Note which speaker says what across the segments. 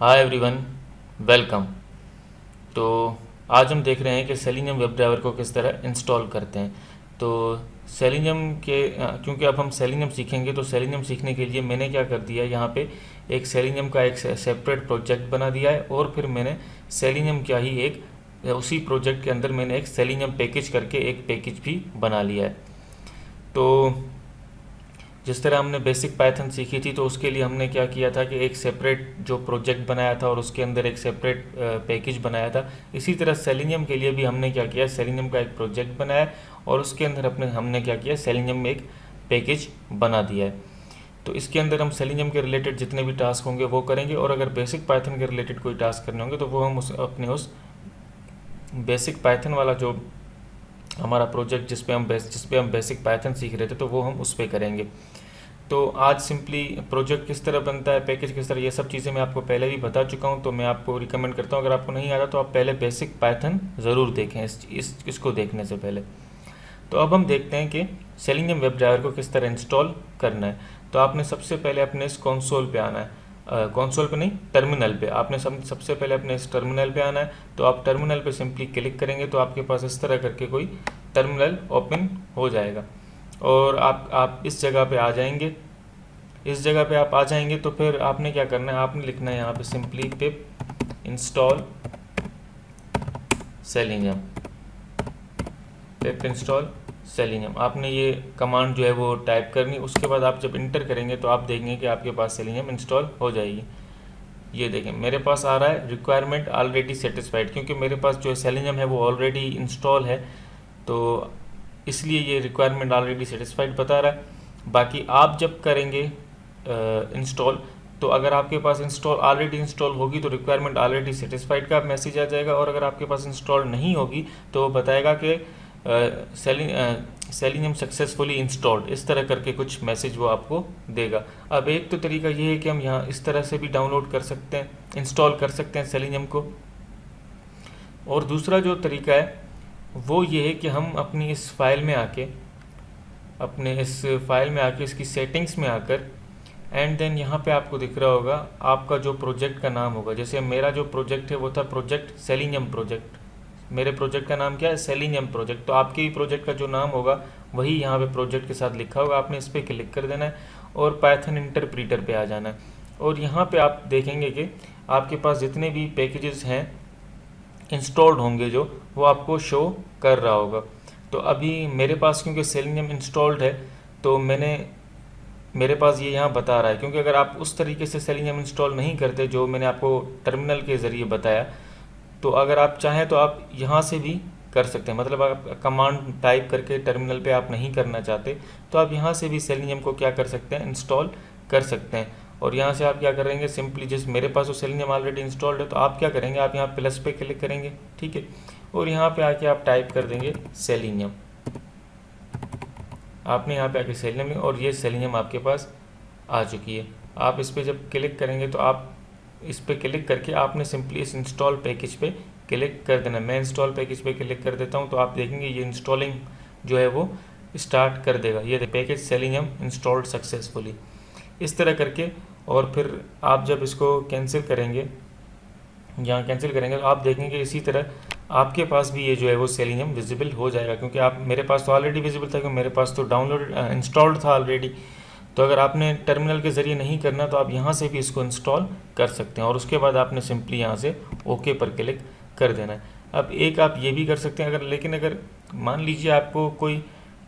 Speaker 1: Hi everyone, welcome. तो आज हम देख रहे हैं कि सेलेनियम वेब ड्राइवर को किस तरह इंस्टॉल करते हैं। तो सेलेनियम के क्योंकि अब हम सेलेनियम सीखेंगे, तो सेलेनियम सीखने के लिए मैंने क्या कर दिया है, यहाँ पे एक सेलेनियम का एक सेपरेट प्रोजेक्ट बना दिया है और फिर मैंने सेलेनियम का ही एक उसी प्रोजेक्ट के अंदर मैंने एक सेलेनियम पैकेज करके एक पैकेज भी बना लिया है। तो जिस तरह हमने बेसिक पाइथन सीखी थी, तो उसके लिए हमने क्या किया था कि एक सेपरेट जो प्रोजेक्ट बनाया था और उसके अंदर एक सेपरेट पैकेज बनाया था। इसी तरह सेलेनियम के लिए भी हमने क्या किया, सेलेनियम का एक प्रोजेक्ट बनाया और उसके अंदर हमने क्या किया, सेलेनियम में एक पैकेज बना दिया है। तो इसके अंदर हम सेलेनियम के रिलेटेड जितने भी टास्क होंगे वो करेंगे, और अगर बेसिक पाइथन के रिलेटेड कोई टास्क करने होंगे तो वो हम उस बेसिक पाइथन वाला जो हमारा प्रोजेक्ट जिस पे हम बेसिक पाइथन सीख रहे थे, तो वो हम उस पर करेंगे। तो आज सिंपली प्रोजेक्ट किस तरह बनता है, पैकेज किस तरह, ये सब चीज़ें मैं आपको पहले भी बता चुका हूँ। तो मैं आपको रिकमेंड करता हूँ, अगर आपको नहीं आता तो आप पहले बेसिक पाइथन ज़रूर देखें इसको देखने से पहले। तो अब हम देखते हैं कि सेलेनियम वेब ड्राइवर को किस तरह इंस्टॉल करना है। तो आपने सबसे पहले अपने इस कंसोल पे आना है, कंसोल पे नहीं, टर्मिनल पे। आपने सबसे पहले अपने इस टर्मिनल पे आना है। तो आप टर्मिनल पे सिंपली क्लिक करेंगे तो आपके पास इस तरह करके कोई टर्मिनल ओपन हो जाएगा और आप इस जगह पे आ जाएंगे। इस जगह पे आप आ जाएंगे तो फिर आपने क्या करना है, आपने लिखना है यहाँ पे सिंपली पिप इंस्टॉल सेलेनियम, पिप इंस्टॉल सेलेनियम। आपने ये कमांड जो है वो टाइप करनी। उसके बाद आप जब इंटर करेंगे तो आप देखेंगे कि आपके पास सेलेनियम इंस्टॉल हो जाएगी। ये देखें, मेरे पास आ रहा है रिक्वायरमेंट ऑलरेडी सेटिस्फाइड, क्योंकि मेरे पास जो सेलेनियम है वो ऑलरेडी इंस्टॉल है, तो इसलिए ये रिक्वायरमेंट ऑलरेडी सेटिस्फाइड बता रहा है। बाकी आप जब करेंगे इंस्टॉल, तो अगर आपके पास ऑलरेडी इंस्टॉल होगी तो रिक्वायरमेंट ऑलरेडी सेटिस्फाइड का मैसेज आ जाएगा, और अगर आपके पास इंस्टॉल नहीं होगी तो वो बताएगा कि सेलेनियम सक्सेसफुली इंस्टॉल्ड, इस तरह करके कुछ मैसेज वो आपको देगा। अब एक तो तरीका ये है कि हम यहाँ इस तरह से भी डाउनलोड कर सकते हैं, इंस्टॉल कर सकते हैं सेलेनियम को। और दूसरा जो तरीका है वो ये है कि हम अपनी इस फाइल में आके इसकी सेटिंग्स में आकर, एंड देन यहाँ पे आपको दिख रहा होगा आपका जो प्रोजेक्ट का नाम होगा। जैसे मेरा जो प्रोजेक्ट है वो था प्रोजेक्ट सेलेनियम प्रोजेक्ट। मेरे प्रोजेक्ट का नाम क्या है, सेलेनियम प्रोजेक्ट। तो आपके भी प्रोजेक्ट का जो नाम होगा वही यहाँ पे प्रोजेक्ट के साथ लिखा होगा। आपने इस पर क्लिक कर देना है और पाइथन इंटरप्रीटर पे आ जाना है, और यहाँ पे आप देखेंगे कि आपके पास जितने भी पैकेजेस हैं इंस्टॉल्ड होंगे जो, वो आपको शो कर रहा होगा। तो अभी मेरे पास क्योंकि सेलेनियम इंस्टॉल्ड है, तो मेरे पास ये यहाँ बता रहा है। क्योंकि अगर आप उस तरीके से सेलेनियम इंस्टॉल नहीं करते जो मैंने आपको टर्मिनल के ज़रिए बताया, तो अगर आप चाहें तो आप यहाँ से भी कर सकते हैं। मतलब आप कमांड टाइप करके टर्मिनल पे आप नहीं करना चाहते तो आप यहाँ से भी सेलेनियम को क्या कर सकते हैं, इंस्टॉल कर सकते हैं। और यहाँ से आप क्या करेंगे, सिंपली जिस मेरे पास तो सेलेनियम ऑलरेडी इंस्टॉल्ड है, तो आप क्या करेंगे, आप यहाँ प्लस पे क्लिक करेंगे, ठीक है, और यहाँ पे आके आप टाइप कर देंगे सेलेनियम। आपने यहाँ पे आके सेलेनियम, और ये सेलेनियम आपके पास आ चुकी है। आप इस पर जब क्लिक करेंगे तो आप इस पर क्लिक करके आपने सिंपली इस इंस्टॉल पैकेज पे क्लिक कर देना। मैं इंस्टॉल पैकेज पे क्लिक कर देता हूँ तो आप देखेंगे ये इंस्टॉलिंग जो है वो स्टार्ट कर देगा। ये पैकेज सेलेनियम इंस्टॉल्ड सक्सेसफुली, इस तरह करके। और फिर आप जब इसको कैंसिल करेंगे, यहाँ कैंसिल करेंगे, तो आप देखेंगे इसी तरह आपके पास भी ये जो है वो सेलेनियम विजिबल हो जाएगा। क्योंकि आप, मेरे पास तो ऑलरेडी विजिबल था, क्योंकि मेरे पास तो डाउनलोड इंस्टॉल्ड था ऑलरेडी। तो अगर आपने टर्मिनल के ज़रिए नहीं करना तो आप यहाँ से भी इसको इंस्टॉल कर सकते हैं, और उसके बाद आपने सिंपली यहाँ से ओके पर क्लिक कर देना है। अब एक आप ये भी कर सकते हैं, लेकिन अगर मान लीजिए आपको कोई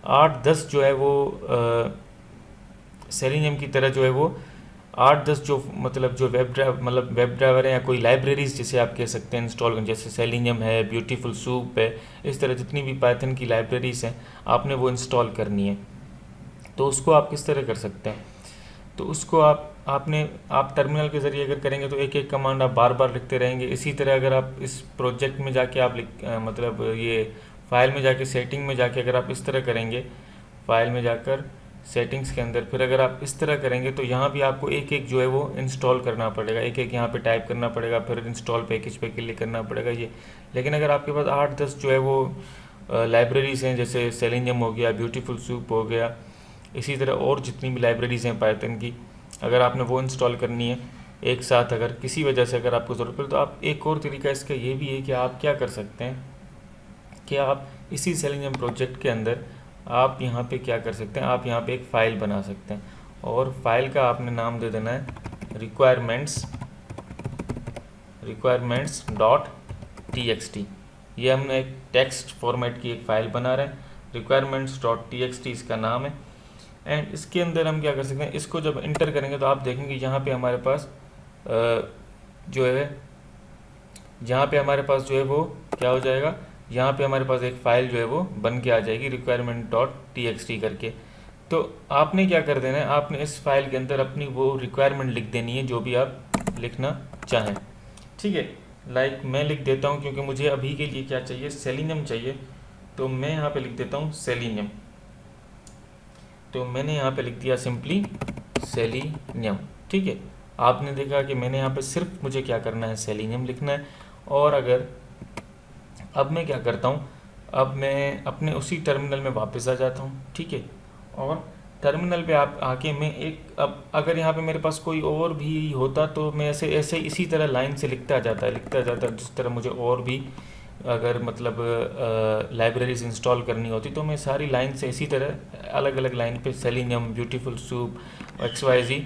Speaker 1: 8-10 जो है वो सेलेनियम की तरह जो है वो 8-10 जो मतलब जो वेब ड्राइवर है या कोई लाइब्रेरीज जिसे आप कह सकते हैं इंस्टॉल करना, जैसे सेलेनियम है, ब्यूटीफुल सूप है, इस तरह जितनी भी पाइथन की लाइब्रेरीज हैं आपने वो इंस्टॉल करनी है। तो उसको आप किस तरह कर सकते हैं, तो उसको आप टर्मिनल के ज़रिए अगर करेंगे तो एक एक कमांड आप बार बार लिखते रहेंगे। इसी तरह अगर आप इस प्रोजेक्ट में जाके आप मतलब ये फाइल में जाके सेटिंग में जाके अगर आप इस तरह करेंगे, फाइल में जाकर सेटिंग्स के अंदर फिर अगर आप इस तरह करेंगे तो यहाँ भी आपको एक एक जो है वो इंस्टॉल करना पड़ेगा, एक एक यहाँ पे टाइप करना पड़ेगा, फिर इंस्टॉल पैकेज पे क्लिक करना पड़ेगा ये। लेकिन अगर आपके पास 8-10 जो है वो लाइब्रेरीज हैं, जैसे सेलेनियम हो गया, ब्यूटीफुल सूप हो गया, इसी तरह और जितनी भी लाइब्रेरीज़ हैं पाइथन की, अगर आपने वो इंस्टॉल करनी है एक साथ अगर किसी वजह से अगर आपको ज़रूरत पड़े तो आप एक और तरीका इसका ये भी है कि आप क्या कर सकते हैं कि आप इसी सेलेनियम प्रोजेक्ट के अंदर आप यहाँ पे क्या कर सकते हैं, आप यहाँ पे एक फ़ाइल बना सकते हैं और फाइल का आपने नाम दे देना है रिक्वायरमेंट्स डॉट txt। ये हमने एक टेक्स्ट फॉर्मेट की एक फ़ाइल बना रहे हैं, रिक्वायरमेंट्स डॉट txt इसका नाम है। एंड इसके अंदर हम क्या कर सकते हैं, इसको जब इंटर करेंगे तो आप देखेंगे यहाँ पे हमारे पास जो है वो क्या हो जाएगा, यहाँ पे हमारे पास एक फ़ाइल जो है वो बन के आ जाएगी रिक्वायरमेंट डॉट txt करके। तो आपने क्या कर देना है, आपने इस फाइल के अंदर अपनी वो रिक्वायरमेंट लिख देनी है जो भी आप लिखना चाहें। ठीक है, लाइक मैं लिख देता हूँ क्योंकि मुझे अभी के लिए क्या चाहिए, सेलेनियम चाहिए, तो मैं यहाँ पे लिख देता हूँ सेलेनियम। तो मैंने यहाँ पे लिख दिया सिंपली सेलेनियम। ठीक है, आपने देखा कि मैंने यहाँ पे सिर्फ मुझे क्या करना है, सेलेनियम लिखना है। और अगर अब मैं क्या करता हूँ, अब मैं अपने उसी टर्मिनल में वापस आ जाता हूँ। ठीक है, और टर्मिनल पे आप आके मैं एक, अब अगर यहाँ पे मेरे पास कोई और भी होता तो मैं ऐसे ऐसे इसी तरह लाइन से लिखता जाता जिस तरह मुझे और भी अगर मतलब लाइब्रेरीज इंस्टॉल करनी होती तो मैं सारी लाइन से इसी तरह अलग अलग लाइन पे सेलेनियम, ब्यूटीफुल सूप, XYZ,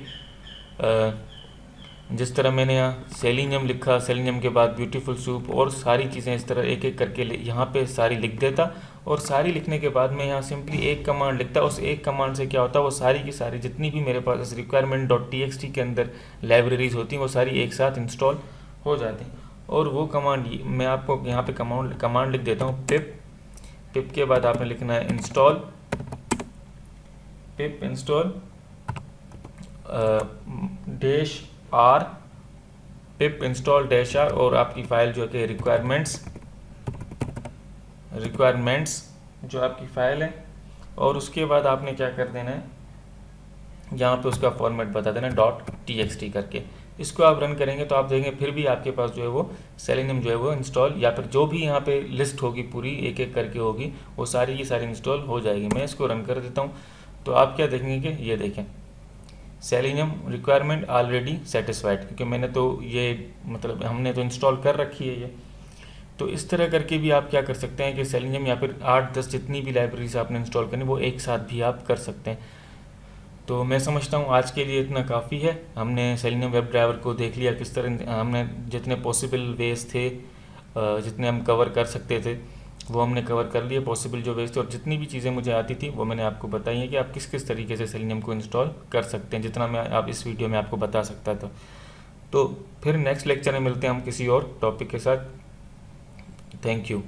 Speaker 1: जिस तरह मैंने यहाँ सेलेनियम लिखा, सेलेनियम के बाद ब्यूटीफुल सूप और सारी चीज़ें इस तरह एक एक करके यहाँ पे सारी लिख देता। और सारी लिखने के बाद मैं यहाँ सिंपली एक कमांड लिखता, उस एक कमांड से क्या होता है, वो सारी की सारी जितनी भी मेरे पास रिक्वायरमेंट डॉट txt के अंदर लाइब्रेरीज होती हैं वो सारी एक साथ इंस्टॉल हो जाती हैं। और वो कमांड मैं आपको यहाँ पे कमांड लिख देता हूँ, पिप के बाद आपने लिखना है पिप इंस्टॉल -r, पिप इंस्टॉल -r, और आपकी फ़ाइल जो है कि रिक्वायरमेंट्स जो आपकी फ़ाइल है। और उसके बाद आपने क्या कर देना है, यहाँ पे उसका फॉर्मेट बता देना .txt करके। इसको आप रन करेंगे तो आप देखेंगे फिर भी आपके पास जो है वो सेलेनियम जो है वो इंस्टॉल, या फिर जो भी यहाँ पे लिस्ट होगी पूरी एक एक करके होगी वो सारी की सारी इंस्टॉल हो जाएगी। मैं इसको रन कर देता हूँ तो आप क्या देखेंगे कि ये देखें सेलेनियम रिक्वायरमेंट ऑलरेडी सेटिस्फाइड, क्योंकि मैंने तो ये मतलब हमने तो इंस्टॉल कर रखी है ये। तो इस तरह करके भी आप क्या कर सकते हैं कि सेलेनियम या फिर 8-10 जितनी भी लाइब्रेरीज आपने इंस्टॉल करनी वो एक साथ भी आप कर सकते हैं। तो मैं समझता हूँ आज के लिए इतना काफ़ी है। हमने सेलेनियम वेब ड्राइवर को देख लिया किस तरह हमने जितने पॉसिबल वेज थे, जितने हम कवर कर सकते थे वो हमने कवर कर लिए, पॉसिबल जो वेज थे। और जितनी भी चीज़ें मुझे आती थी वो मैंने आपको बताई है कि आप किस किस तरीके से सेलेनियम को इंस्टॉल कर सकते हैं, जितना मैं आप इस वीडियो में आपको बता सकता था। तो फिर नेक्स्ट लेक्चर में मिलते हैं हम किसी और टॉपिक के साथ। Thank you.